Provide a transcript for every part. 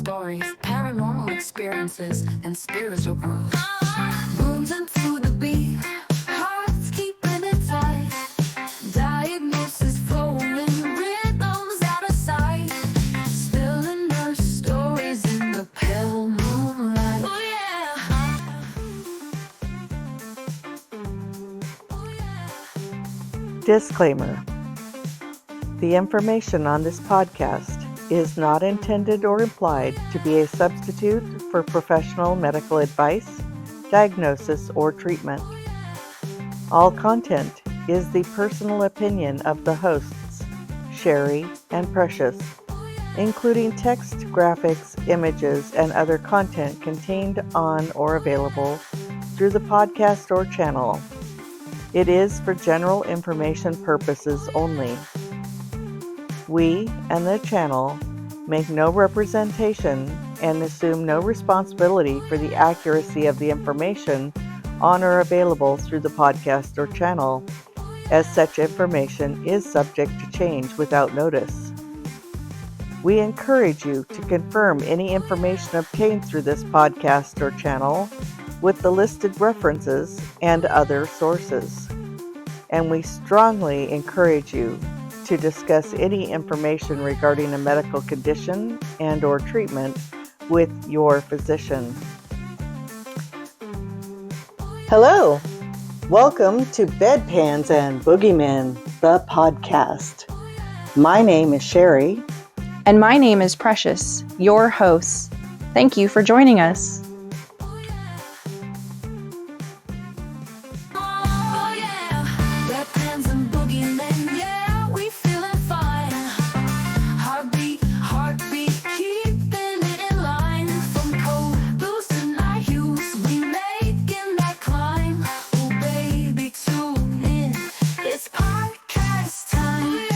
stories, paranormal experiences, and spiritual growth. Moving through the beat, hearts keeping it tight. Diagnosis flowing, rhythms out of sight. Spilling their stories in the pale moonlight. Oh yeah. Oh yeah. Disclaimer. The information on this podcast is not intended or implied to be a substitute for professional medical advice, diagnosis, or treatment. All content is the personal opinion of the hosts, Sheri and Precious, including text, graphics, images, and other content contained on or available through the podcast or channel. It is for general information purposes only. We and the channel make no representation and assume no responsibility for the accuracy of the information on or available through the podcast or channel, as such information is subject to change without notice. We encourage you to confirm any information obtained through this podcast or channel with the listed references and other sources. And we strongly encourage you to discuss any information regarding a medical condition and or treatment with your physician. Hello, welcome to Bedpans and Boogeymen, the podcast. My name is Sheri. And my name is Precious, your host. Thank you for joining us. Oh yeah, Bedpans and Boogeymen, yeah, we feeling fine. Heartbeat, keeping it in line. From cold blues to night hues, we making that climb. Oh baby, tune in, it's podcast time.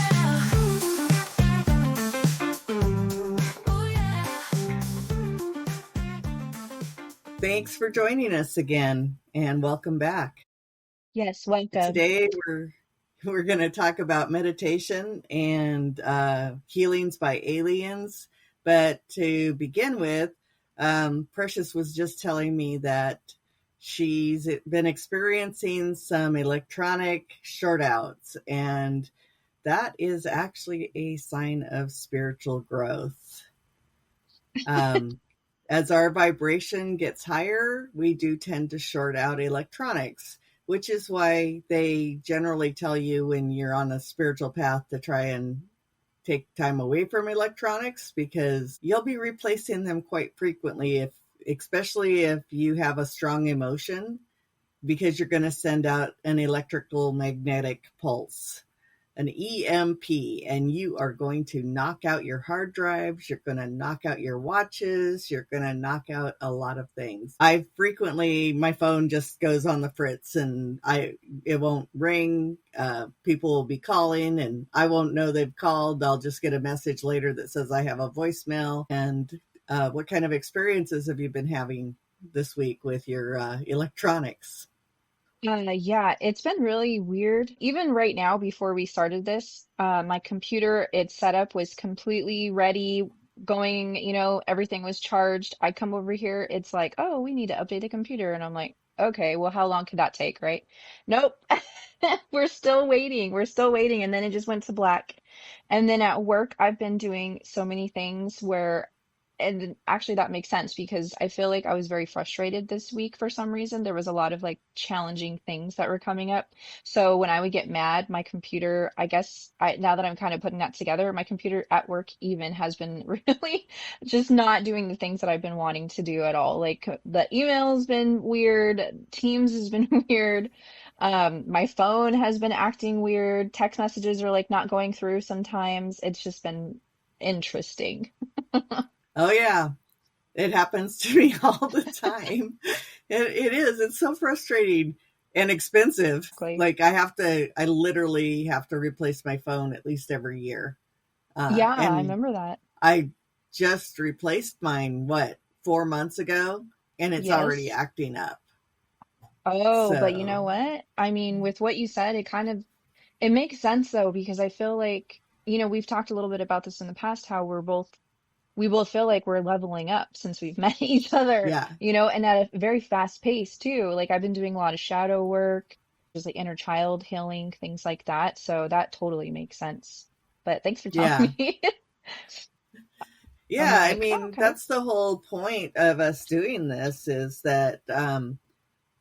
Oh yeah. Thanks for joining us again, and welcome back. Yes, welcome. Today we're going to talk about meditation and healings by aliens. But to begin with, Precious was just telling me that she's been experiencing some electronic shortouts, and that is actually a sign of spiritual growth. As our vibration gets higher, we do tend to short out electronics, which is why they generally tell you when you're on a spiritual path to try and take time away from electronics, because you'll be replacing them quite frequently, especially if you have a strong emotion, because you're going to send out an electrical magnetic pulse, an EMP, and you are going to knock out your hard drives, you're going to knock out your watches, you're going to knock out a lot of things. My phone just goes on the fritz and it won't ring. People will be calling and I won't know they've called. I'll just get a message later that says I have a voicemail. And what kind of experiences have you been having this week with your electronics? Yeah, it's been really weird. Even right now, before we started this, my computer, its setup was completely ready, going, everything was charged. I come over here, it's like, oh, we need to update the computer. And I'm like, okay, well, how long could that take, right? Nope. We're still waiting. We're still waiting. And then it just went to black. And then at work, I've been doing so many things and actually that makes sense because I feel like I was very frustrated this week for some reason. There was a lot of like challenging things that were coming up. So when I would get mad, my computer, now that I'm kind of putting that together, my computer at work even has been really just not doing the things that I've been wanting to do at all. Like the email's been weird, Teams has been weird. My phone has been acting weird. Text messages are like not going through sometimes. It's just been interesting. Oh yeah, it happens to me all the time. It is. It's so frustrating and expensive. Exactly. Like I literally have to replace my phone at least every year. Yeah, I And remember that. I just replaced mine, 4 months ago, and it's already Yes. acting up. Oh, but you know So, what? I mean, with what you said, it makes sense though, because I feel like, we've talked a little bit about this in the past, how we're both we both feel like we're leveling up since we've met each other, Yeah. and at a very fast pace too. Like I've been doing a lot of shadow work, just like inner child healing, things like that. So that totally makes sense. But thanks for telling Yeah. me. I'm Yeah. I like, oh, mean, okay. that's the whole point of us doing this is that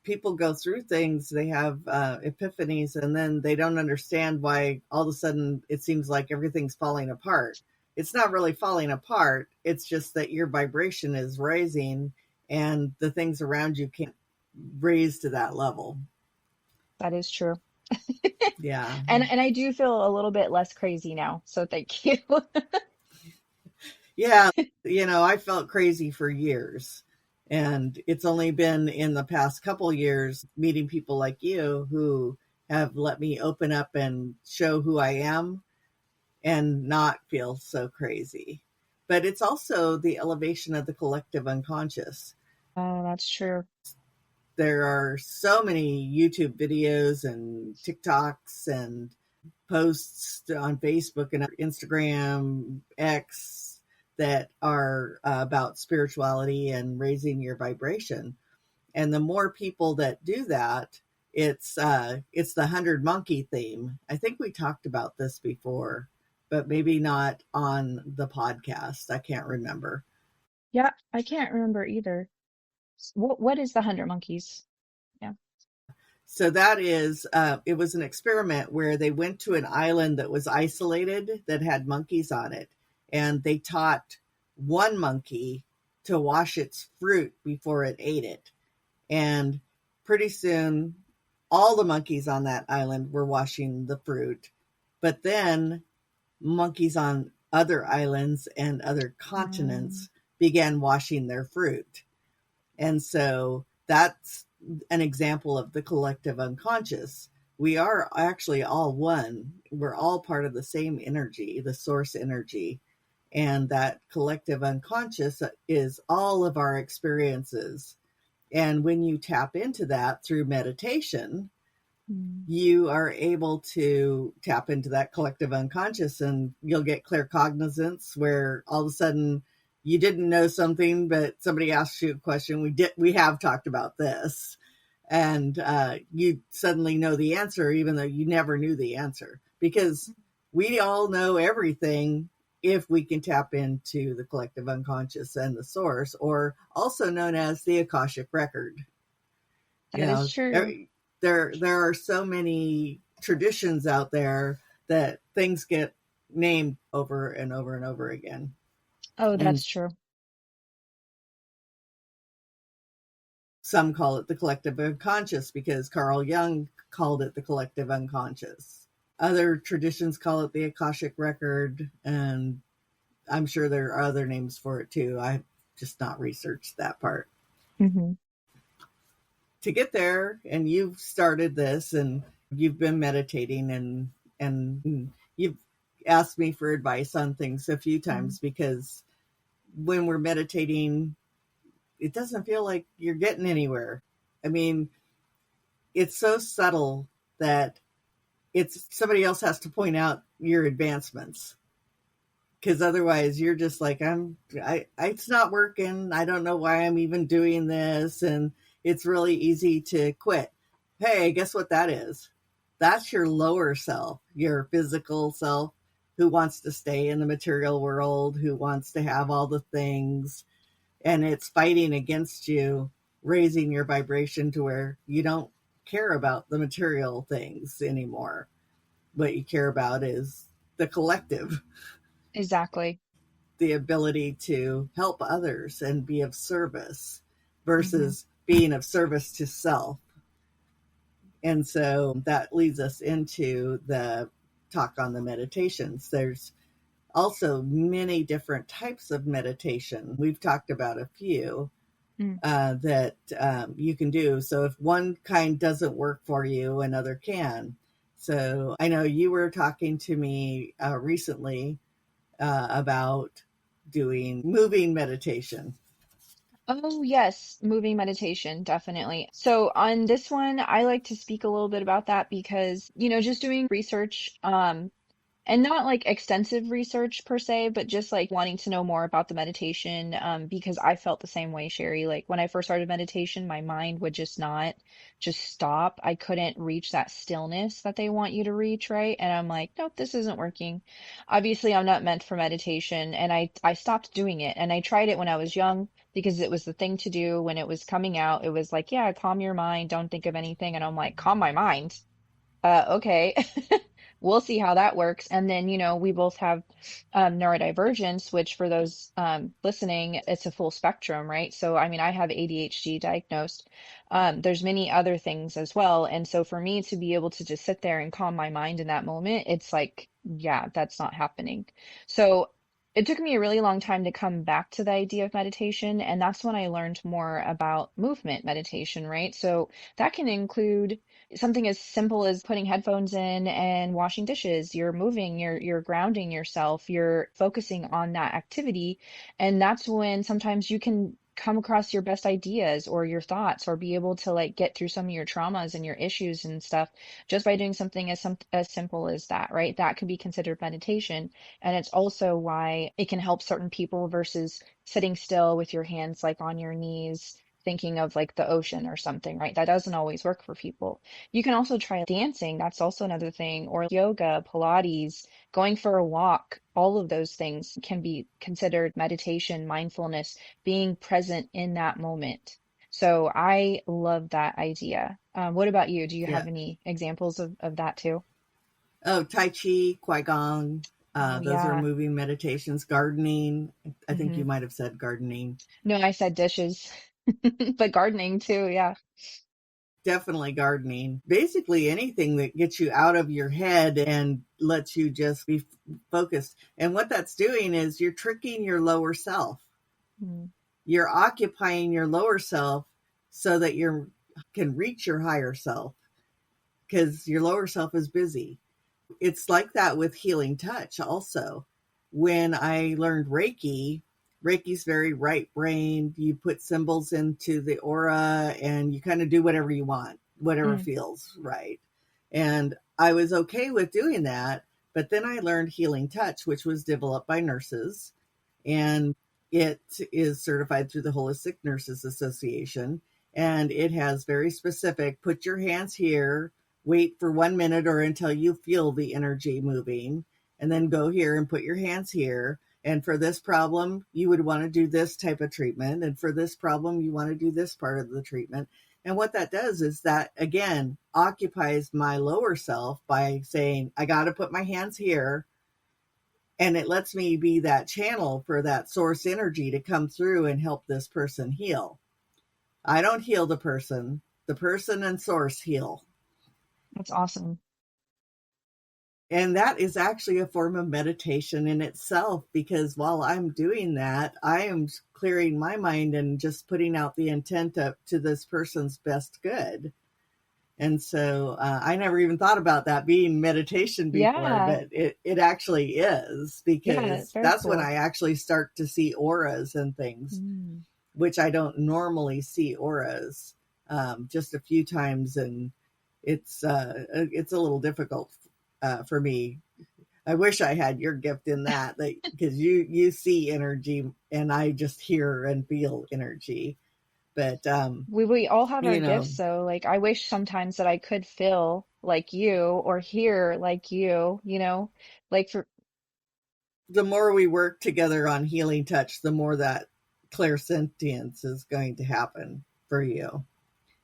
people go through things, they have epiphanies, and then they don't understand why all of a sudden it seems like everything's falling apart. It's not really falling apart. It's just that your vibration is rising and the things around you can't raise to that level. That is true. Yeah. And I do feel a little bit less crazy now. So thank you. Yeah. I felt crazy for years. And it's only been in the past couple years meeting people like you who have let me open up and show who I am and not feel so crazy. But it's also the elevation of the collective unconscious. Oh, that's true. There are so many YouTube videos and TikToks and posts on Facebook and Instagram, X, that are about spirituality and raising your vibration. And the more people that do that, it's the 100 monkey theme. I think we talked about this before, but maybe not on the podcast. I can't remember. Yeah, I can't remember either. What is the 100 Monkeys? Yeah. So that is, it was an experiment where they went to an island that was isolated that had monkeys on it. And they taught one monkey to wash its fruit before it ate it. And pretty soon, all the monkeys on that island were washing the fruit. But then monkeys on other islands and other Um, continents began washing their fruit. And so that's an example of the collective unconscious. We are actually all one. We're all part of the same energy, the source energy. And that collective unconscious is all of our experiences. And when you tap into that through meditation, mm, you are able to tap into that collective unconscious and you'll get clear cognizance where all of a sudden you didn't know something, but somebody asked you a question. We have talked about this, and you suddenly know the answer, even though you never knew the answer, because we all know everything if we can tap into the collective unconscious and the source, or also known as the Akashic record. you that is know true. there are so many traditions out there that things get named over and over and over again. Oh, And that's true. some call it the collective unconscious because Carl Jung called it the collective unconscious. Other traditions call it the Akashic record, and I'm sure there are other names for it too. I've just not researched that part. Hmm. To get there, and you've started this and you've been meditating, and you've asked me for advice on things a few Mm. times because when we're meditating it doesn't feel like you're getting anywhere. I mean, it's so subtle that it's somebody else has to point out your advancements, because otherwise you're just like, it's not working. I don't know why I'm even doing this. And it's really easy to quit. Hey, guess what that is? That's your lower self, your physical self, who wants to stay in the material world, who wants to have all the things. And it's fighting against you, raising your vibration to where you don't care about the material things anymore. What you care about is the collective, Exactly. the ability to help others and be of service Hmm. versus being of service to self. And so that leads us into the talk on the meditations. There's also many different types of meditation. We've talked about a few Mm. that you can do. So if one kind doesn't work for you, another can. So I know you were talking to me recently about doing moving meditation. Oh, yes, moving meditation, definitely. So on this one, I like to speak a little bit about that because, just doing research, And not like extensive research per se, but just like wanting to know more about the meditation, because I felt the same way, Sheri. Like when I first started meditation, my mind would just not just stop. I couldn't reach that stillness that they want you to reach, right? And I'm like, nope, this isn't working. Obviously, I'm not meant for meditation, and I stopped doing it. And I tried it when I was young because it was the thing to do when it was coming out. It was like, yeah, calm your mind, don't think of anything. And I'm like, calm my mind. Okay. We'll see how that works. And then, we both have neurodivergence, which for those listening, it's a full spectrum, right? So, I mean, I have ADHD diagnosed. There's many other things as well. And so for me to be able to just sit there and calm my mind in that moment, it's like, yeah, that's not happening. So it took me a really long time to come back to the idea of meditation. And that's when I learned more about movement meditation, right? So that can include something as simple as putting headphones in and washing dishes. You're moving, you're grounding yourself, you're focusing on that activity. And that's when sometimes you can come across your best ideas or your thoughts or be able to like get through some of your traumas and your issues and stuff just by doing something as simple as that, right? That can be considered meditation. And it's also why it can help certain people versus sitting still with your hands like on your knees thinking of like the ocean or something, right? That doesn't always work for people. You can also try dancing. That's also another thing, or yoga, Pilates, going for a walk. All of those things can be considered meditation, mindfulness, being present in that moment. So I love that idea. What about you? Do you Yeah. have any examples of that too? Oh, Tai Chi, Qigong. Oh, Those are yeah. moving meditations. Gardening. I think you Hmm. might have said gardening. No, I said dishes, but gardening too. Yeah. Definitely gardening. Basically, anything that gets you out of your head and lets you just be focused. And what that's doing is you're tricking your lower self. Mm. You're occupying your lower self so that you can reach your higher self because your lower self is busy. It's like that with healing touch also. When I learned Reiki's very right brain. You put symbols into the aura and you kind of do whatever you want, whatever Mm. feels right. And I was okay with doing that. But then I learned healing touch, which was developed by nurses. And it is certified through the Holistic Nurses Association. And it has very specific, put your hands here, wait for 1 minute or until you feel the energy moving, and then go here and put your hands here. And for this problem, you would want to do this type of treatment. And for this problem, you want to do this part of the treatment. And what that does is that, again, occupies my lower self by saying, I got to put my hands here. And it lets me be that channel for that source energy to come through and help this person heal. I don't heal the person and source heal. That's awesome. And that is actually a form of meditation in itself, because while I'm doing that, I am clearing my mind and just putting out the intent up to this person's best good. And so I never even thought about that being meditation before, Yeah. but it actually is, Yeah. because Very that's when cool. I actually start to see auras and things, Mm. which I don't normally see auras, just a few times. And it's a little difficult for me. I wish I had your gift in that because you see energy and I just hear and feel energy. But We all have our you know, gifts, so like I wish sometimes that I could feel like you or hear like you, like for the more we work together on healing touch, the more that clairsentience is going to happen for you,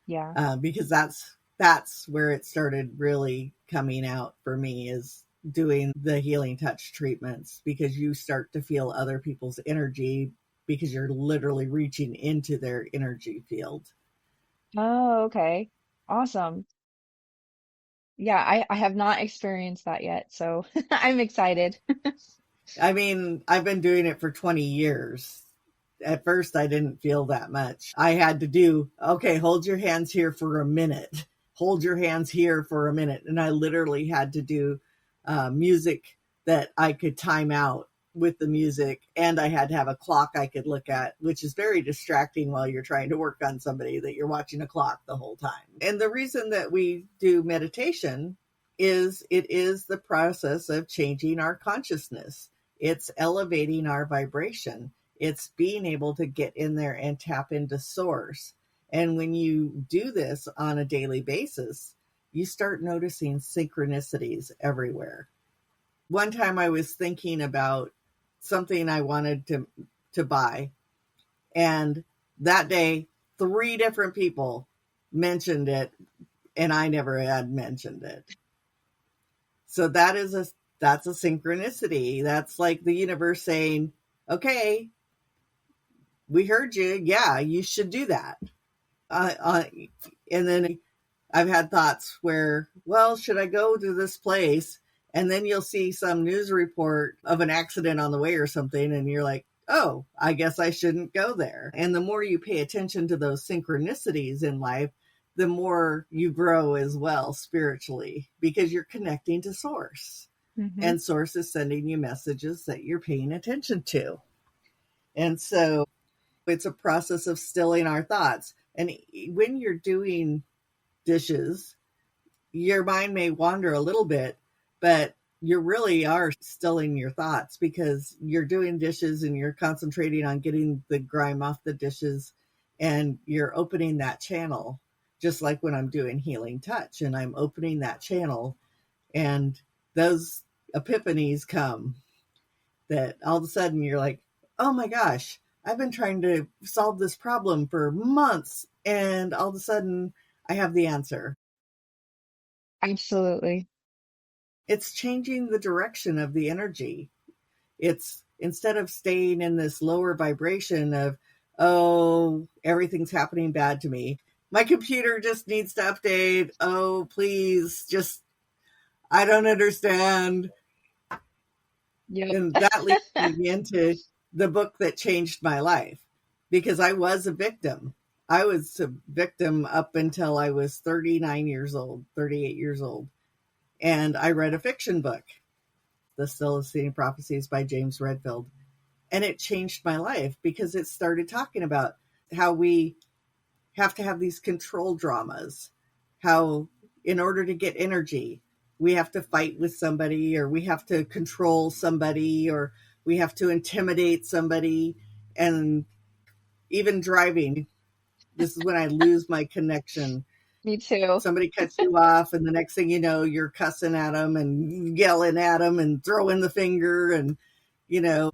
yeah. because that's where it started really coming out for me, is doing the healing touch treatments, because you start to feel other people's energy because you're literally reaching into their energy field. Oh, okay. Awesome. Yeah, I have not experienced that yet, so I'm excited. I mean, I've been doing it for 20 years. At first, I didn't feel that much. I had to do, okay, hold your hands here for a minute. Hold your hands here for a minute. And I literally had to do music that I could time out with the music. And I had to have a clock I could look at, which is very distracting while you're trying to work on somebody, that you're watching a clock the whole time. And the reason that we do meditation it is the process of changing our consciousness. It's elevating our vibration. It's being able to get in there and tap into source. And when you do this on a daily basis, you start noticing synchronicities everywhere. One time I was thinking about something I wanted to buy, and that day 3 different people mentioned it, and I never had mentioned it. So that's a synchronicity. That's like the universe saying, okay, we heard you. Yeah, you should do that. And then I've had thoughts where, well, should I go to this place? And then you'll see some news report of an accident on the way or something. And you're like, oh, I guess I shouldn't go there. And the more you pay attention to those synchronicities in life, the more you grow as well spiritually, because you're connecting to source. Mm-hmm. And source is sending you messages that you're paying attention to. And so it's a process of stilling our thoughts. And when you're doing dishes, your mind may wander a little bit, but you really are stilling your thoughts, because you're doing dishes and you're concentrating on getting the grime off the dishes, and you're opening that channel, just like when I'm doing healing touch and I'm opening that channel, and those epiphanies come that all of a sudden you're like, oh my gosh, I've been trying to solve this problem for months, and all of a sudden I have the answer. Absolutely. It's changing the direction of the energy. It's, instead of staying in this lower vibration of, oh, everything's happening bad to me, my computer just needs to update, oh, please, just, I don't understand. Yep. And that leads me into the book that changed my life, because I was a victim. I was a victim up until I was 39 years old, 38 years old. And I read a fiction book, The Celestine Prophecies by James Redfield. And it changed my life, because it started talking about how we have to have these control dramas, how in order to get energy, we have to fight with somebody, or we have to control somebody, or we have to intimidate somebody. And even driving, this is when I lose my connection. Me too. Somebody cuts you off, and the next thing you know, you're cussing at them and yelling at them and throwing the finger. And,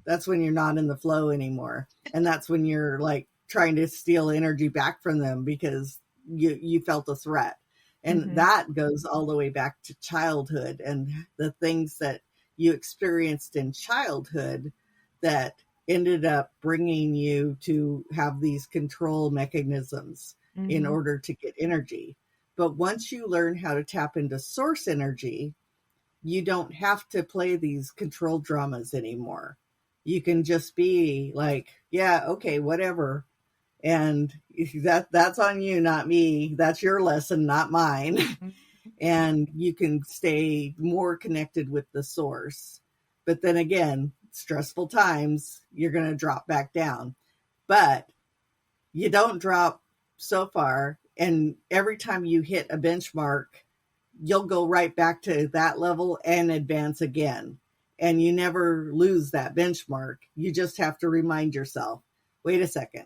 that's when you're not in the flow anymore. And that's when you're like trying to steal energy back from them, because you felt a threat. And that goes all the way back to childhood, and the things that you experienced in childhood that ended up bringing you to have these control mechanisms in order to get energy. But once you learn how to tap into source energy, you don't have to play these control dramas anymore. You can just be like, yeah, okay, whatever. And that's on you, not me. That's your lesson, not mine. And you can stay more connected with the source. But then again, stressful times, you're going to drop back down. But you don't drop so far. And every time you hit a benchmark, you'll go right back to that level and advance again. And you never lose that benchmark. You just have to remind yourself, wait a second,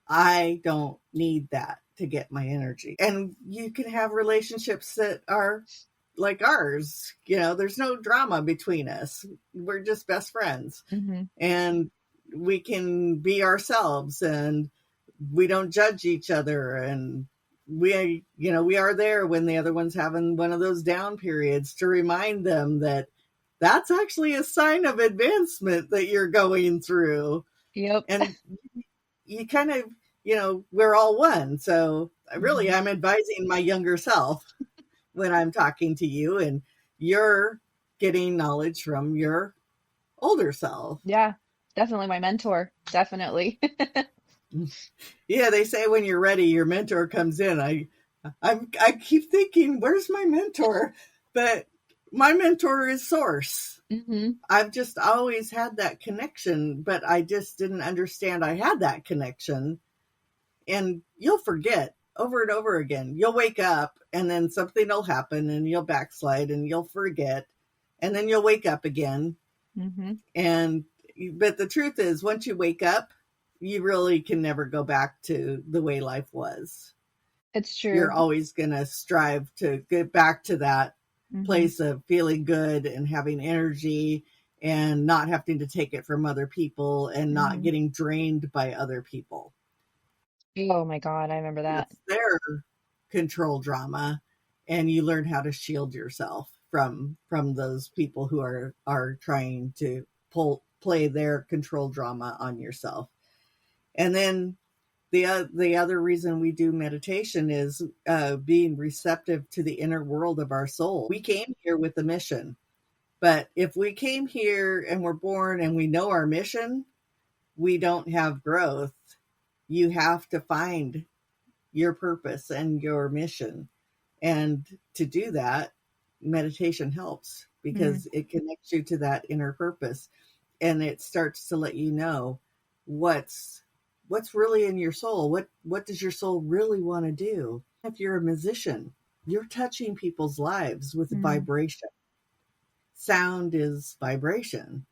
I don't need that to get my energy. And you can have relationships that are like ours. There's no drama between us. We're just best friends. And we can be ourselves, and we don't judge each other. And we are there when the other one's having one of those down periods, to remind them that that's actually a sign of advancement that you're going through. Yep. And you kind of, we're all one. So really, I'm advising my younger self when I'm talking to you, and you're getting knowledge from your older self. Yeah, definitely my mentor. Definitely. Yeah, they say when you're ready, your mentor comes in. I keep thinking, where's my mentor? But my mentor is source. I've just always had that connection, but I just didn't understand I had that connection. And you'll forget over and over again. You'll wake up and then something will happen and you'll backslide and you'll forget. And then you'll wake up again. Mm-hmm. But the truth is, once you wake up, you really can never go back to the way life was. It's You're true. always going to strive to get back to that Mm-hmm. place of feeling good and having energy and not having to take it from other people and not Mm-hmm. getting drained by other people. Oh my God, I remember that. It's their control drama, and you learn how to shield yourself from those people who are trying to play their control drama on yourself. And then the other reason we do meditation is being receptive to the inner world of our soul. We came here with a mission, but if we came here and we're born and we know our mission, we don't have growth. You have to find your purpose and your mission. And to do that, meditation helps because it connects you to that inner purpose, and it starts to let you know what's really in your soul. What does your soul really want to do? If you're a musician, you're touching people's lives with vibration. Sound is vibration.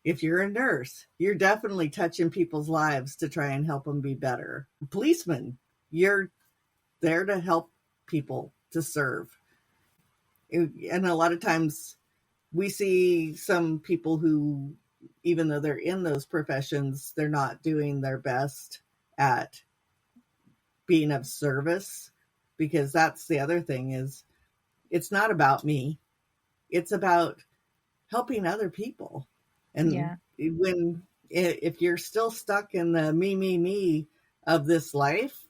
If you're a nurse, you're definitely touching people's lives to try and help them be better. Policeman, you're there to help people, to serve. And a lot of times we see some people who, even though they're in those professions, they're not doing their best at being of service, because that's the other thing is it's not about me. It's about helping other people. And if you're still stuck in the me of this life,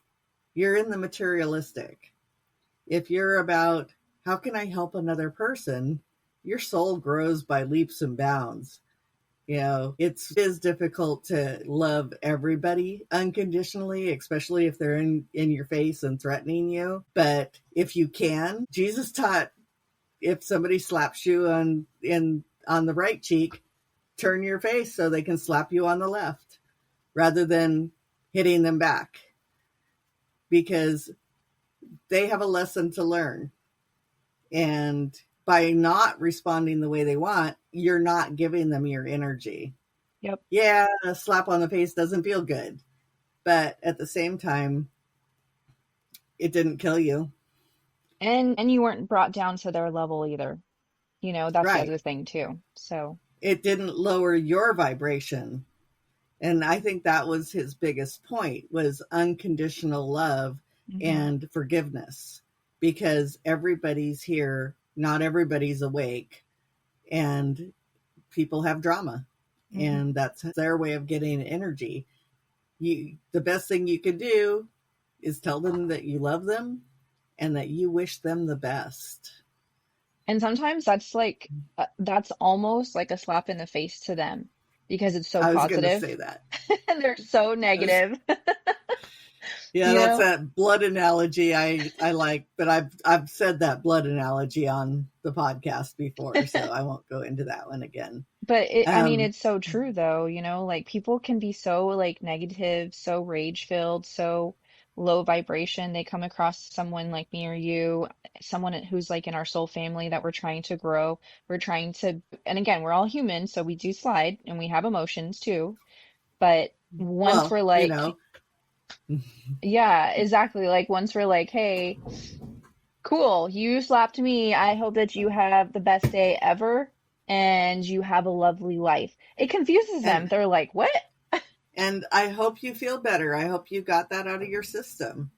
you're in the materialistic. If you're about how can I help another person, your soul grows by leaps and bounds. It is difficult to love everybody unconditionally, especially if they're in your face and threatening you. But if you can, Jesus taught, if somebody slaps you on the right cheek, turn your face so they can slap you on the left rather than hitting them back, because they have a lesson to learn. And by not responding the way they want, you're not giving them your energy. Yep. Yeah, a slap on the face doesn't feel good, but at the same time, it didn't kill you. And you weren't brought down to their level either. That's the Right. other thing too. So It didn't lower your vibration. And I think that was his biggest point, was unconditional love and forgiveness, because everybody's here. Not everybody's awake, and people have drama, and that's their way of getting energy. The best thing you can do is tell them that you love them and that you wish them the best. And sometimes that's almost like a slap in the face to them because it's so I was going to positive say that. and they're so negative. Yeah, that's that blood analogy I like, but I've said that blood analogy on the podcast before, so I won't go into that one again. But it's so true though, like people can be so like negative, so rage filled, so low vibration. They come across someone like me or you, someone who's like in our soul family that we're trying to grow. And again, we're all human, so we do slide and we have emotions too. But once Well, we're like, yeah, exactly. Like once we're like, hey, cool, you slapped me. I hope that you have the best day ever and you have a lovely life. It confuses them. and They're like, what? and I hope you feel better. I hope you got that out of your system.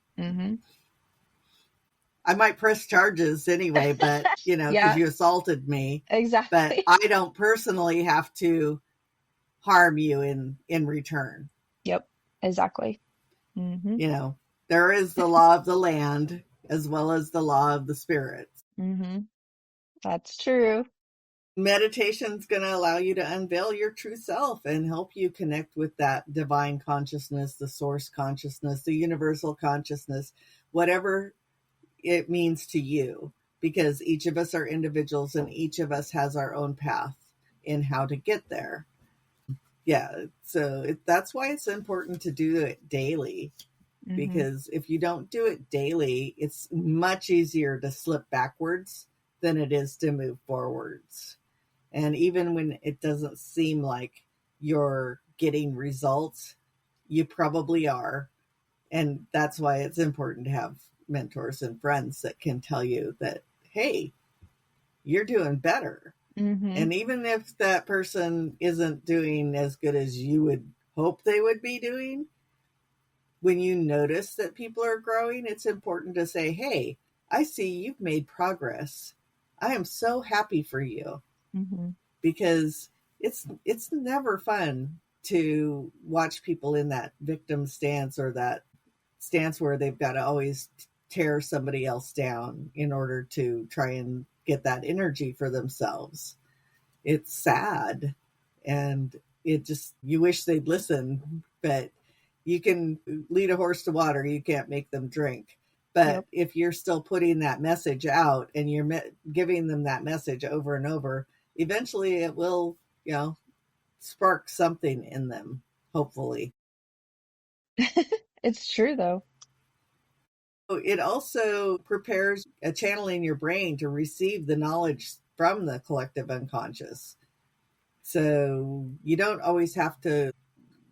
I might press charges anyway, but because Yeah, you assaulted me. exactly. But I don't personally have to harm you in return. Yep, exactly. There is the law of the land as well as the law of the spirits. That's true. Meditation's going to allow you to unveil your true self and help you connect with that divine consciousness, the source consciousness, the universal consciousness, whatever it means to you, because each of us are individuals and each of us has our own path in how to get there. Yeah, so that's why it's important to do it daily. because if you don't do it daily, it's much easier to slip backwards than it is to move forwards. And even when it doesn't seem like you're getting results, you probably are. And that's why it's important to have mentors and friends that can tell you that, hey, you're doing better. And even if that person isn't doing as good as you would hope they would be doing, when you notice that people are growing, it's important to say, hey, I see you've made progress. I am so happy for you. Because it's never fun to watch people in that victim stance, or that stance where they've got to always tear somebody else down in order to try and get that energy for themselves. It's sad, and you wish they'd listen, but you can lead a horse to water, you can't make them drink. But if you're still putting that message out and you're giving them that message over and over, eventually it will, spark something in them, hopefully. It's true, though. It also prepares a channel in your brain to receive the knowledge from the collective unconscious. So you don't always have to,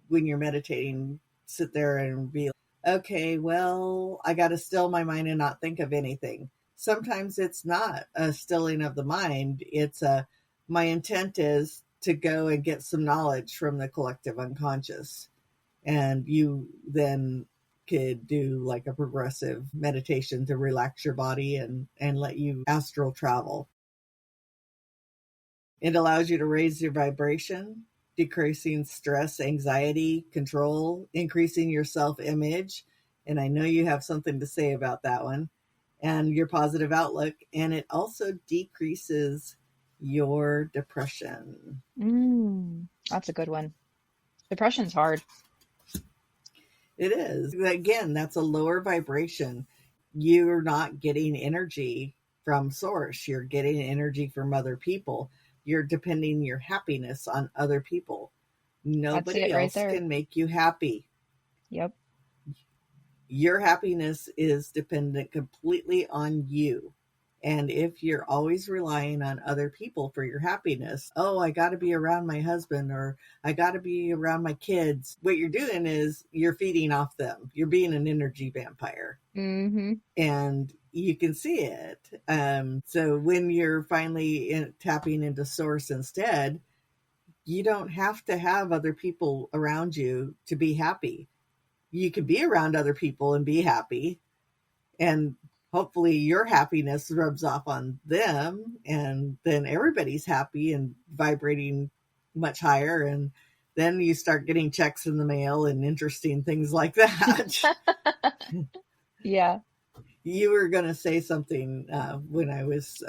when you're meditating, sit there and be okay, well, I got to still my mind and not think of anything. Sometimes it's not a stilling of the mind. It's my intent is to go and get some knowledge from the collective unconscious. And you then could do like a progressive meditation to relax your body and let you astral travel. It allows you to raise your vibration, decreasing stress, anxiety, control, increasing your self-image. And I know you have something to say about that one, and your positive outlook. And it also decreases your depression. That's a good one. Depression's hard. It is. Again, that's a lower vibration. You're not getting energy from source. You're getting energy from other people. You're depending your happiness on other people. Nobody else can make you happy. Yep. Your happiness is dependent completely on you. And if you're always relying on other people for your happiness, oh, I got to be around my husband, or I got to be around my kids. What you're doing is you're feeding off them. You're being an energy vampire. And you can see it. So when you're finally tapping into source instead, you don't have to have other people around you to be happy. You can be around other people and be happy. And hopefully your happiness rubs off on them, and then everybody's happy and vibrating much higher. And then you start getting checks in the mail and interesting things like that. Yeah. You were going to say something when I was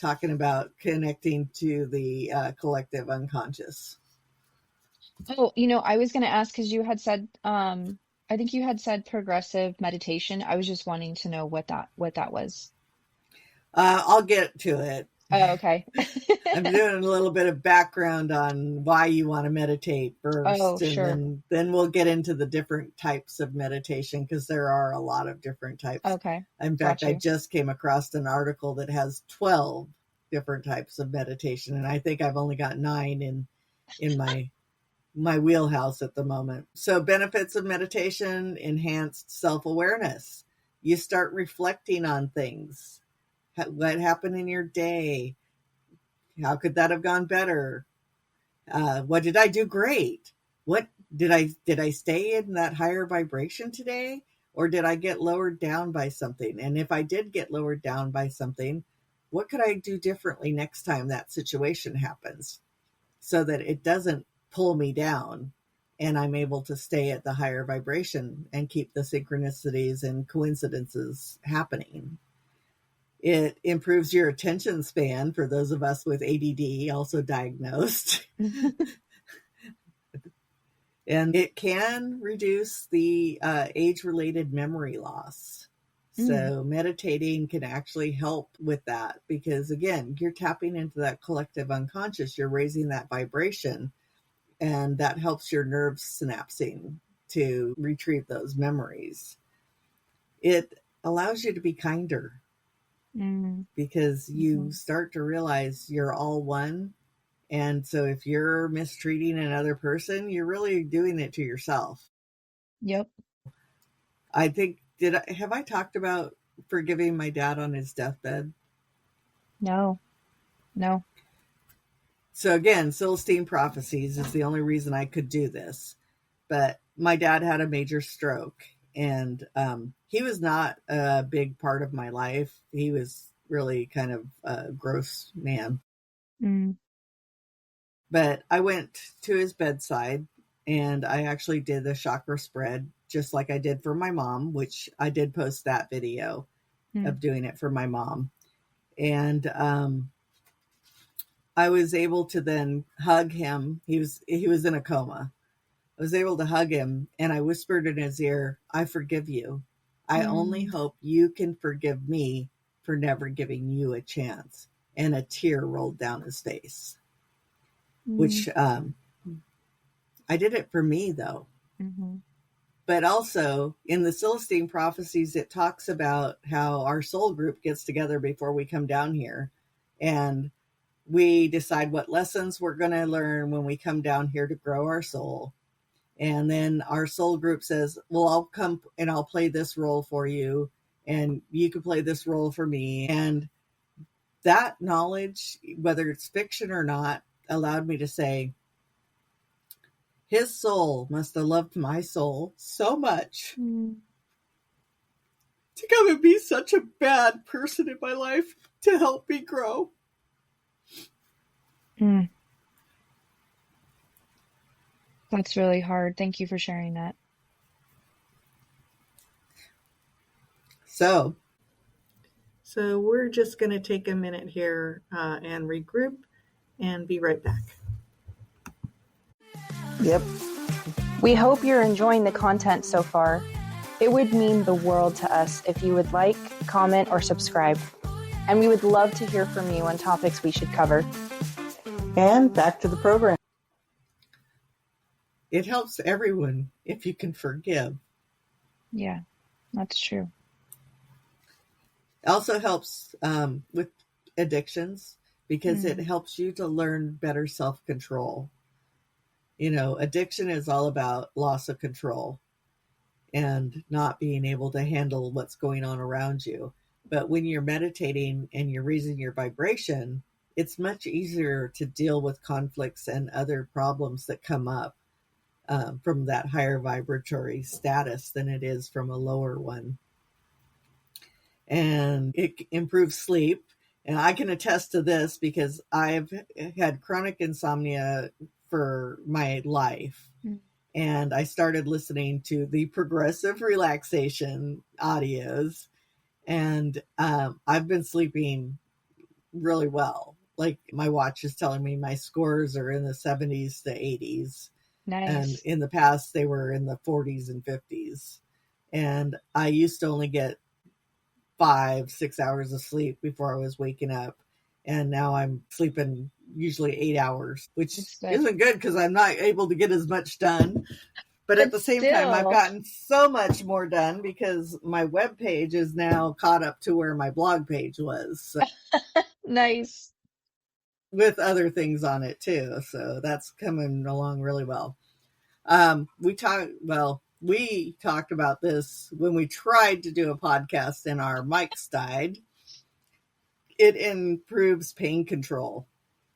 talking about connecting to the collective unconscious. Oh, I was going to ask, because you had said, I think you had said progressive meditation. I was just wanting to know what that was. I'll get to it. Oh, okay. I'm doing a little bit of background on why you want to meditate first. Oh, sure. And then we'll get into the different types of meditation, because there are a lot of different types. Okay. In fact, I just came across an article that has 12 different types of meditation. And I think I've only got 9 in my wheelhouse at the moment. So benefits of meditation: enhanced self-awareness. You start reflecting on things. What happened in your day? How could that have gone better? What did I do great? What did I stay in that higher vibration today? Or did I get lowered down by something? And if I did get lowered down by something, what could I do differently next time that situation happens, so that it doesn't pull me down and I'm able to stay at the higher vibration and keep the synchronicities and coincidences happening. It improves your attention span for those of us with ADD, also diagnosed. And it can reduce the age-related memory loss. So meditating can actually help with that, because again, you're tapping into that collective unconscious, you're raising that vibration, and that helps your nerves synapsing to retrieve those memories. It allows you to be kinder because you start to realize you're all one. And so if you're mistreating another person, you're really doing it to yourself. Yep. I think, have I talked about forgiving my dad on his deathbed? No. So again, Celestine prophecies is the only reason I could do this. But my dad had a major stroke, and he was not a big part of my life. He was really kind of a gross man. But I went to his bedside, and I actually did the chakra spread, just like I did for my mom, which I did post that video of doing it for my mom. And I was able to then hug him. He was in a coma. I was able to hug him, and I whispered in his ear, "I forgive you. I only hope you can forgive me for never giving you a chance." And a tear rolled down his face, which I did it for me, though. But also in the Celestine prophecies, it talks about how our soul group gets together before we come down here. And we decide what lessons we're going to learn when we come down here to grow our soul. And then our soul group says, well, I'll come and I'll play this role for you, and you can play this role for me. And that knowledge, whether it's fiction or not, allowed me to say, his soul must have loved my soul so much to come and be such a bad person in my life to help me grow. That's really hard. Thank you for sharing that. So we're just going to take a minute here and regroup and be right back. Yep. We hope you're enjoying the content so far. It would mean the world to us if you would like, comment, or subscribe. And we would love to hear from you on topics we should cover. And back to the program. It helps everyone if you can forgive. Yeah, that's true. It also helps with addictions because it helps you to learn better self-control. You know, addiction is all about loss of control and not being able to handle what's going on around you. But when you're meditating and you're raising your vibration, it's much easier to deal with conflicts and other problems that come up from that higher vibratory status than it is from a lower one. And it improves sleep. And I can attest to this because I've had chronic insomnia for my life. And I started listening to the progressive relaxation audios. And I've been sleeping really well. Like my watch is telling me my scores are in the 70s to 80s. Nice. And in the past, they were in the 40s and 50s. And I used to only get 5-6 hours of sleep before I was waking up. And now I'm sleeping usually 8 hours, which isn't good because I'm not able to get as much done. But at the same time, I've gotten so much more done because my webpage is now caught up to where my blog page was. So, nice. With other things on it too. So that's coming along really well. We talked about this when we tried to do a podcast and our mics died. It improves pain control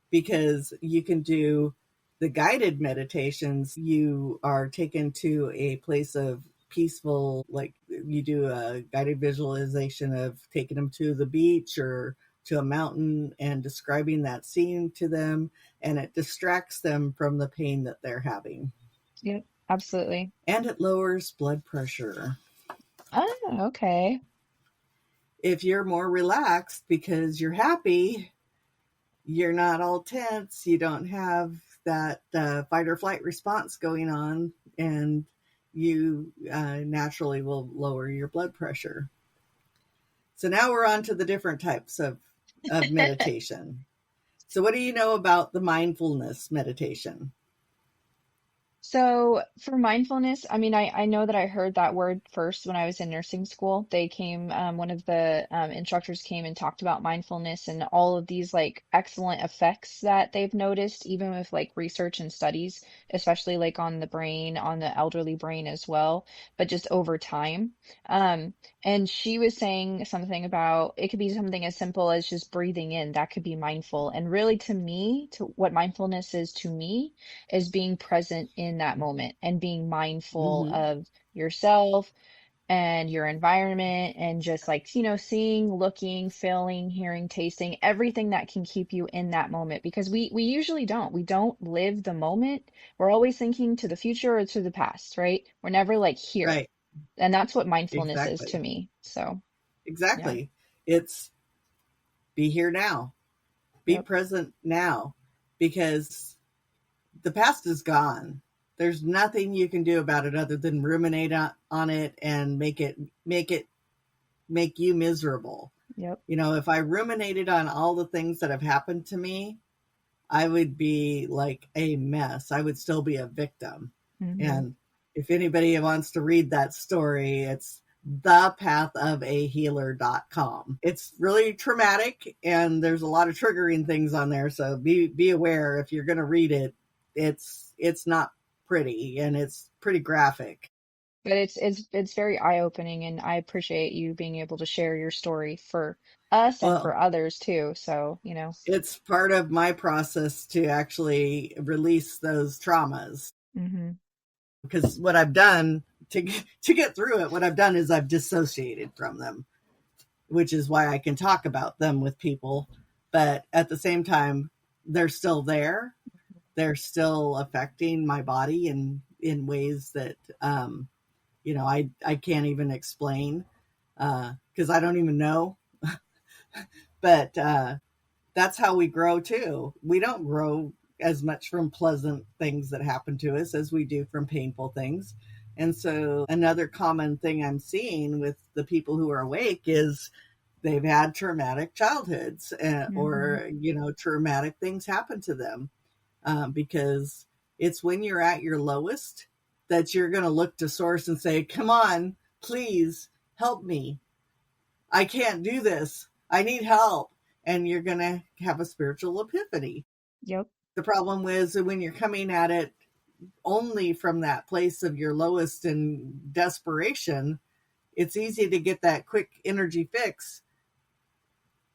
because you can do the guided meditations. You are taken to a place of peaceful, like you do a guided visualization of taking them to the beach or to a mountain and describing that scene to them, and it distracts them from the pain that they're having. Yep, absolutely. And it lowers blood pressure. Oh, okay. If you're more relaxed because you're happy, you're not all tense, you don't have that fight or flight response going on, and you naturally will lower your blood pressure. So now we're on to the different types of meditation. So what do you know about the mindfulness meditation? So for mindfulness, I mean, I know that I heard that word first when I was in nursing school. They came, one of the instructors came and talked about mindfulness and all of these like excellent effects that they've noticed, even with like research and studies, especially like on the brain, on the elderly brain as well, but just over time. Um, and she was saying something about it could be something as simple as just breathing in. That could be mindful. And really, to me, to what mindfulness is to me is being present in that moment and being mindful Hmm. of yourself and your environment and just like, seeing, looking, feeling, hearing, tasting, everything that can keep you in that moment because we usually don't. We don't live the moment. We're always thinking to the future or to the past, right? We're never like here. Right. And that's what mindfulness is to Exactly. me. So, yeah. Exactly. It's be here now, be Yep. present now, because the past is gone. There's nothing you can do about it other than ruminate on it and make you miserable. Yep. If I ruminated on all the things that have happened to me, I would be like a mess. I would still be a victim. Hmm. And if anybody wants to read that story, it's thepathofAhealer.com. It's really traumatic and there's a lot of triggering things on there. So be aware if you're going to read it. It's not pretty and it's pretty graphic. But it's very eye-opening and I appreciate you being able to share your story for us and Well, for others too. So, it's part of my process to actually release those traumas. hmm Because what I've done to get through it, what I've done is I've dissociated from them, which is why I can talk about them with people. But at the same time, they're still there. They're still affecting my body in ways that I can't even explain because I don't even know. But that's how we grow too. We don't grow as much from pleasant things that happen to us as we do from painful things. And so another common thing I'm seeing with the people who are awake is they've had traumatic childhoods hmm or, traumatic things happen to them because it's when you're at your lowest that you're going to look to source and say, come on, please help me. I can't do this. I need help. And you're going to have a spiritual epiphany. Yep. The problem is when you're coming at it only from that place of your lowest and desperation, it's easy to get that quick energy fix,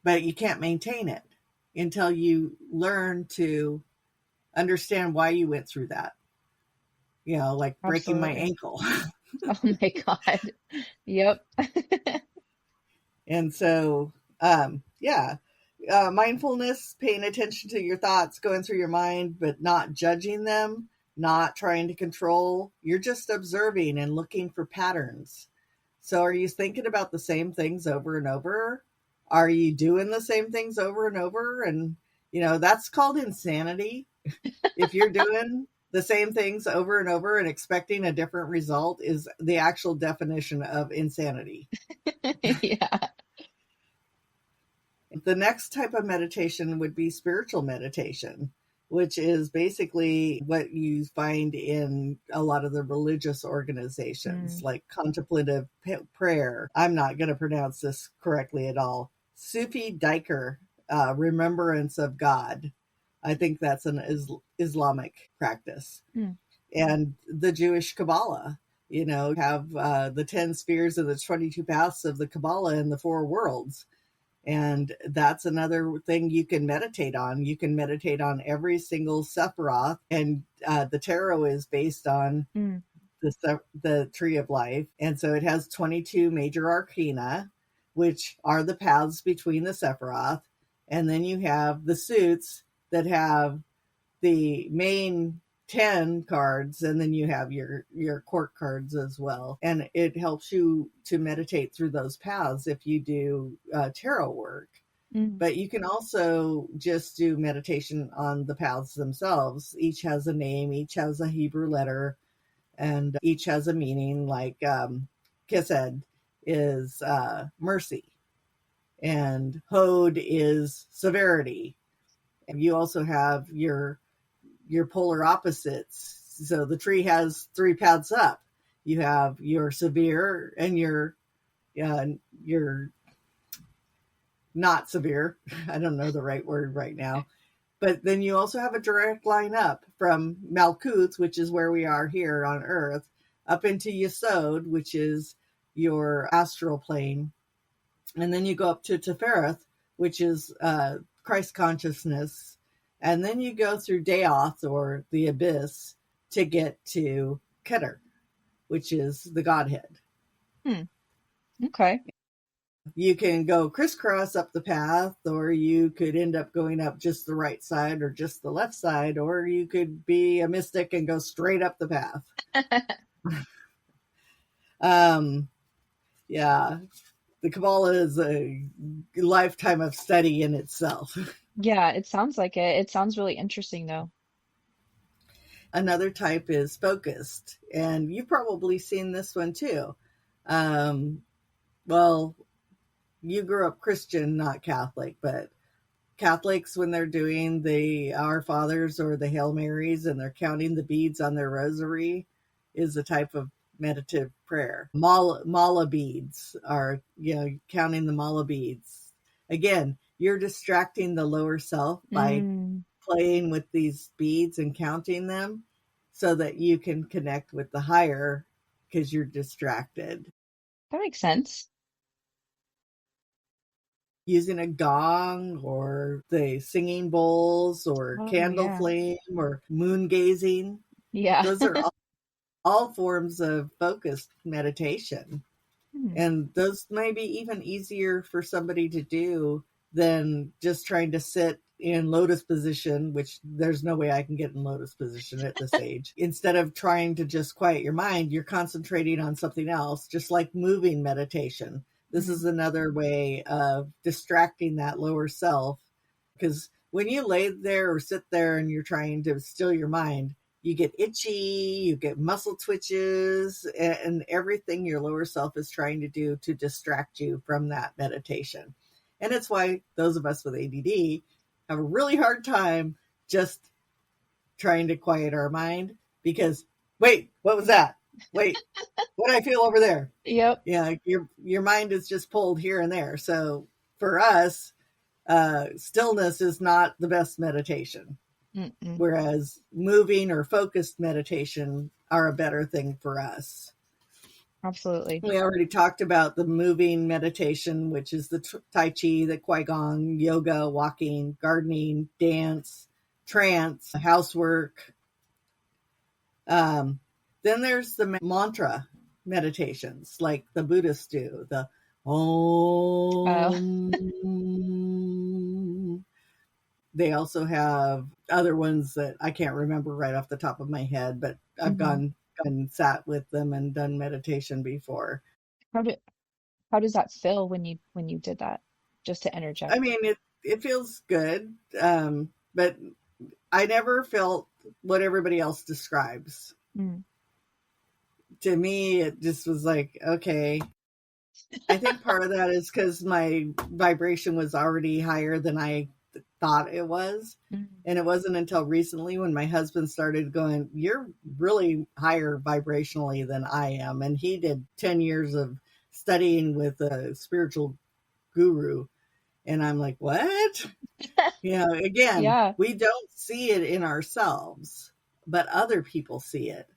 but you can't maintain it until you learn to understand why you went through that. Like breaking my Absolutely. ankle. Oh my God. Yep. And so, yeah, mindfulness, paying attention to your thoughts going through your mind, but not judging them, not trying to control. You're just observing and looking for patterns. So, are you thinking about the same things over and over? Are you doing the same things over and over? And, that's called insanity. If you're doing the same things over and over and expecting a different result, is the actual definition of insanity. Yeah. The next type of meditation would be spiritual meditation, which is basically what you find in a lot of the religious organizations, Mm. like contemplative prayer. I'm not going to pronounce this correctly at all. Sufi Diker, remembrance of God. I think that's an Islamic practice. Mm. And the Jewish Kabbalah, have the 10 spheres of the 22 paths of the Kabbalah in the four worlds. And that's another thing you can meditate on. You can meditate on every single Sephiroth, and the tarot is based on Mm. the tree of life. And so it has 22 major arcana, which are the paths between the Sephiroth. And then you have the suits that have the main 10 cards, and then you have your court cards as well, and it helps you to meditate through those paths if you do tarot work. Mm. But you can also just do meditation on the paths themselves. Each has a name, each has a Hebrew letter, and each has a meaning. Like Kesed is mercy, and Hod is severity. And you also have your polar opposites. So the tree has 3 paths up. You have your severe and your not severe. I don't know the right word right now. But then you also have a direct line up from Malkuth, which is where we are here on Earth, up into Yesod, which is your astral plane. And then you go up to Tefereth, which is Christ consciousness. And then you go through Deoth, or the abyss, to get to Keter, which is the Godhead. Okay. You can go crisscross up the path, or you could end up going up just the right side or just the left side, or you could be a mystic and go straight up the path. Yeah, the Kabbalah is a lifetime of study in itself. Yeah, it sounds like it. It sounds really interesting though. Another type is focused, and you've probably seen this one too. Well, you grew up Christian, not Catholic, but Catholics, when they're doing the Our Fathers or the Hail Marys and they're counting the beads on their rosary, is a type of meditative prayer. Mala beads are, counting the mala beads. Again, you're distracting the lower self by playing with these beads and counting them so that you can connect with the higher, because you're distracted. That makes sense. Using a gong or the singing bowls or candle yeah. flame or moon gazing. Yeah. Those are all forms of focused meditation. And those may be even easier for somebody to do than just trying to sit in lotus position, which there's no way I can get in lotus position at this age. Instead of trying to just quiet your mind, you're concentrating on something else, just like moving meditation. This is another way of distracting that lower self, because when you lay there or sit there and you're trying to still your mind, you get itchy, you get muscle twitches, and everything your lower self is trying to do to distract you from that meditation. And it's why those of us with ADD have a really hard time just trying to quiet our mind, because, wait, what was that? Wait, what do I feel over there? Yep. Yeah, your mind is just pulled here and there. So for us, stillness is not the best meditation. Whereas moving or focused meditation are a better thing for us. Absolutely. We already talked about the moving meditation, which is the Tai Chi, the Qigong, yoga, walking, gardening, dance, trance, housework. Then there's the mantra meditations, like the Buddhists do, the Om. They also have other ones that I can't remember right off the top of my head, but I've gone and sat with them and done meditation before. How does that feel when you did that? Just to interject. I mean, it feels good, but I never felt what everybody else describes. To me, it just was like, okay. I think part of that is because my vibration was already higher than I thought it was. And it wasn't until recently when my husband started going, you're really higher vibrationally than I am. And he did 10 years of studying with a spiritual guru. And I'm like, what? Again, Yeah. we don't see it in ourselves, but other people see it.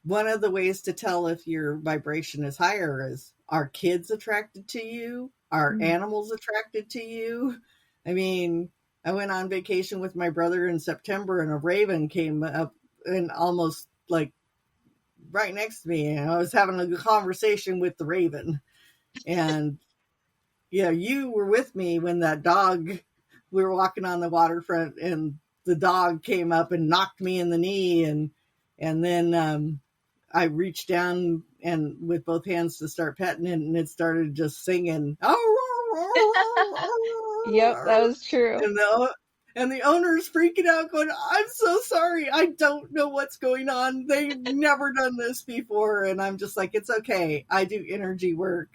One of the ways to tell if your vibration is higher is, are kids attracted to you? Are animals attracted to you? I mean, I went on vacation with my brother in September and a raven came up and almost like right next to me. And I was having a conversation with the raven. And you were with me when that dog, we were walking on the waterfront and the dog came up and knocked me in the knee. And then I reached down and with both hands to start petting it, and it started just singing. Yep, that was true. And the owner's freaking out going, I'm so sorry. I don't know what's going on. They've never done this before. And I'm just like, it's okay. I do energy work.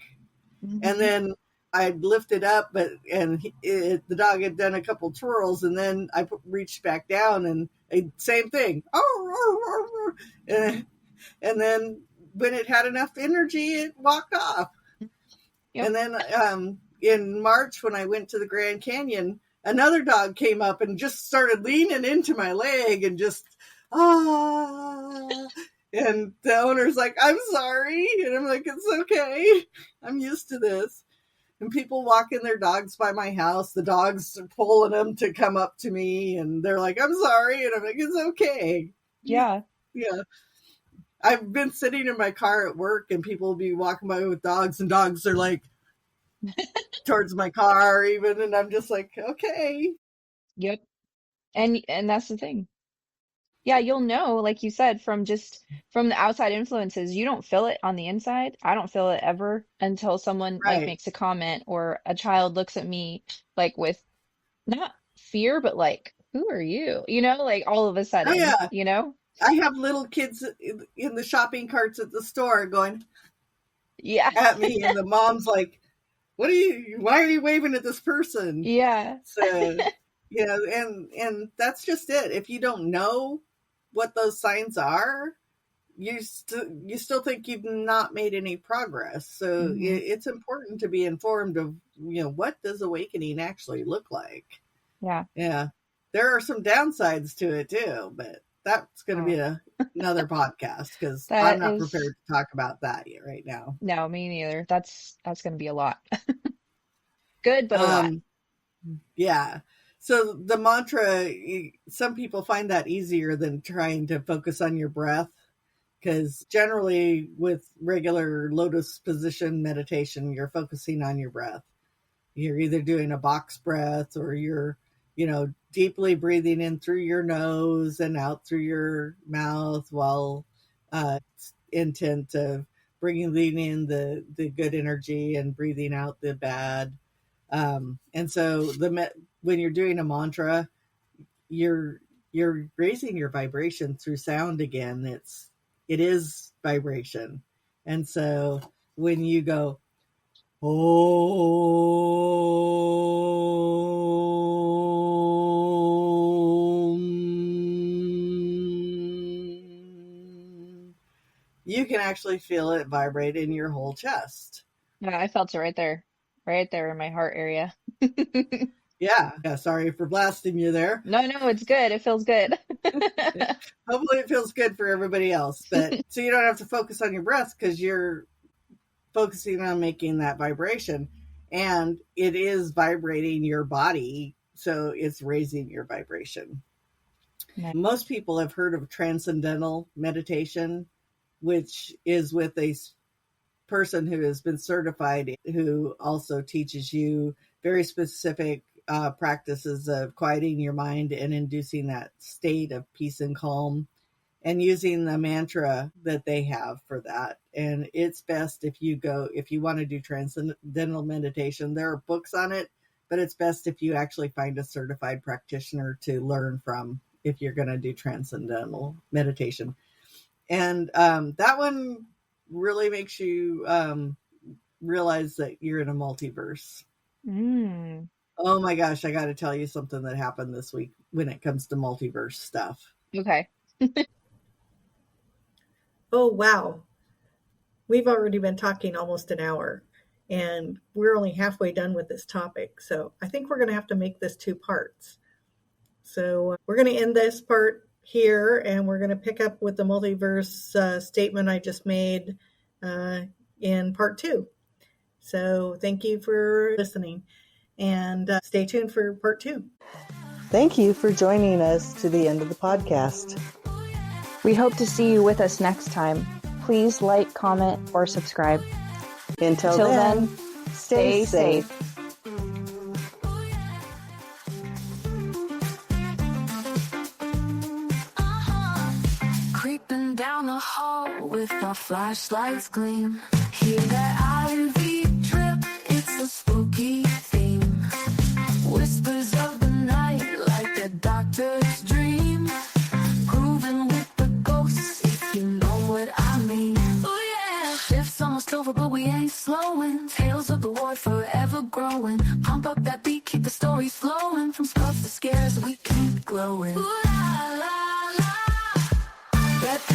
And then I'd lift it up, the dog had done a couple twirls, and then I reached back down, and same thing. And then when it had enough energy, it walked off. Yep. And then in March, when I went to the Grand Canyon, another dog came up and just started leaning into my leg and just, and the owner's like, I'm sorry. And I'm like, it's okay. I'm used to this. And people walking their dogs by my house, the dogs are pulling them to come up to me, and they're like, I'm sorry. And I'm like, it's okay. Yeah. Yeah. I've been sitting in my car at work, and people will be walking by with dogs, and dogs are like towards my car even. And I'm just like, okay. Yep. And that's the thing. Yeah, you'll know, like you said, from the outside influences. You don't feel it on the inside. I don't feel it ever until someone like makes a comment, or a child looks at me like with not fear, but like, who are you? Like all of a sudden, I have little kids in the shopping carts at the store going at me, and the mom's like, why are you waving at this person? Yeah. So, and that's just it. If you don't know what those signs are, you still think you've not made any progress. So it's important to be informed of, what does awakening actually look like? Yeah. Yeah. There are some downsides to it too, but that's going to be another podcast, because I'm not prepared to talk about that yet right now. No, me neither. That's going to be a lot. Good, but a lot. Yeah. So the mantra, some people find that easier than trying to focus on your breath, because generally with regular lotus position meditation, you're focusing on your breath. You're either doing a box breath, or you're, deeply breathing in through your nose and out through your mouth, while intent of bringing in the good energy and breathing out the bad. And so when you're doing a mantra, you're raising your vibration through sound again. It is vibration. And so when you go, you can actually feel it vibrate in your whole chest. Yeah, I felt it right there in my heart area. Yeah. Sorry for blasting you there. No, it's good. It feels good. Hopefully it feels good for everybody else. But so you don't have to focus on your breath, because you're focusing on making that vibration, and it is vibrating your body. So it's raising your vibration. Nice. Most people have heard of transcendental meditation, which is with a person who has been certified, who also teaches you very specific practices of quieting your mind and inducing that state of peace and calm, and using the mantra that they have for that. And it's best if you want to do transcendental meditation, there are books on it, but it's best if you actually find a certified practitioner to learn from if you're going to do transcendental meditation. And that one really makes you realize that you're in a multiverse. Oh my gosh, I got to tell you something that happened this week when it comes to multiverse stuff. Okay. Oh, wow. We've already been talking almost an hour, and we're only halfway done with this topic. So I think we're going to have to make this 2 parts. So we're going to end this part here, and we're going to pick up with the multiverse statement I just made in part 2. So thank you for listening, and stay tuned for part 2. Thank you for joining us to the end of the podcast. We hope to see you with us next time. Please like, comment, or subscribe. Until then, stay safe. Creeping down the hall with our flashlights gleam. Hear that ivy drip, it's a spooky theme. Whispers of the night like a doctor's dream. Grooving with the ghosts, if you know what I mean. Oh yeah, shifts on almost over, but we ain't slowing. Tales of the war forever growing. Pump up that beat, keep the stories flowing. From scuffs to scares, we keep glowing. Ooh la la la.